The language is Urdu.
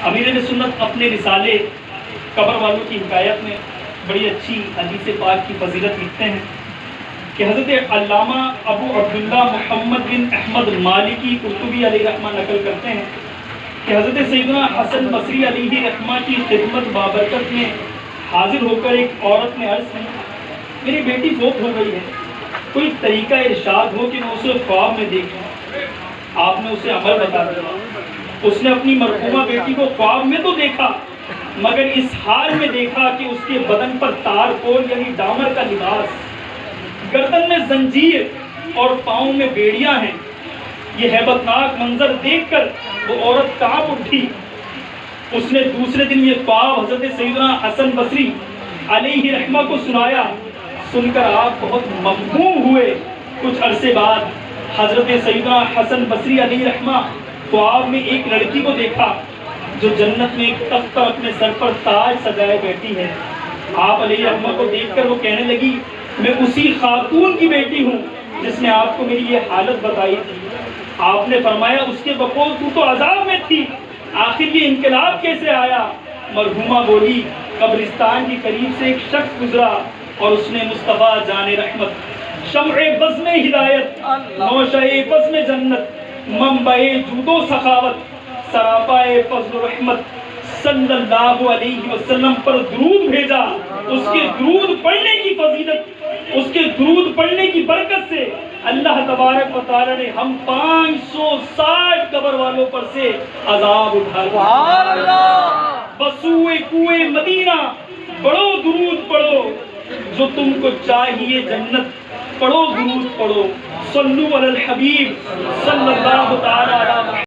امیر سنت اپنے رسالے قبر والوں کی حکایت میں بڑی اچھی حدیث پاک کی فضیلت لکھتے ہیں کہ حضرت علامہ ابو عبداللہ محمد بن احمد مالکی قرطبی علیہ رحمہ نقل کرتے ہیں کہ حضرت سیدنا حسن بصری علیہ رحمہ کی خدمت بابرکت میں حاضر ہو کر ایک عورت نے عرض کی، میری بیٹی فوت ہو گئی ہے، کوئی طریقہ ارشاد ہو کہ میں اسے خواب میں دیکھوں۔ آپ نے اسے عمل بتا دیا۔ اس نے اپنی مرحومہ بیٹی کو خواب میں تو دیکھا، مگر اس حال میں دیکھا کہ اس کے بدن پر تار کول یعنی ڈامر کا لباس، گردن میں زنجیر اور پاؤں میں بیڑیاں ہیں۔ یہ ہیبتناک منظر دیکھ کر وہ عورت کانپ اٹھی۔ اس نے دوسرے دن یہ خواب حضرت سیدنا حسن بصری علیہ رحمہ کو سنایا۔ سن کر آپ بہت مغموم ہوئے۔ کچھ عرصے بعد حضرت سیدنا حسن بصری علیہ رحمہ خواب میں ایک لڑکی کو دیکھا جو جنت میں ایک تخت پر اپنے سر پر تاج سجائے بیٹھی ہے۔ آپ علیہ رحمہ کو دیکھ کر وہ کہنے لگی، میں اسی خاتون کی بیٹی ہوں جس نے آپ کو میری یہ حالت بتائی تھی۔ آپ نے فرمایا، اس کے بقول تو عذاب میں تھی، آخر یہ انقلاب کیسے آیا؟ مرحومہ بولی، قبرستان کے قریب سے ایک شخص گزرا اور اس نے مصطفیٰ جان رحمت، شمع بزم ہدایت، نوشہ بزم جنت، منبع جود و سخاوت، سراپائے فضل و رحمت صلی اللہ علیہ وسلم پر درود بھیجا۔ اس کے درود پڑھنے کی فضیلت، اس کے درود پڑھنے کی برکت سے اللہ تبارک و تعالی نے ہم 560 قبر والوں پر سے عذاب اٹھا لیا۔ بسوئے کوئے مدینہ پڑھو درود پڑھو، جو تم کو چاہیے جنت، پڑھو درود پڑھو، صلو علی الحبیب صلی اللہ تعالی علیہ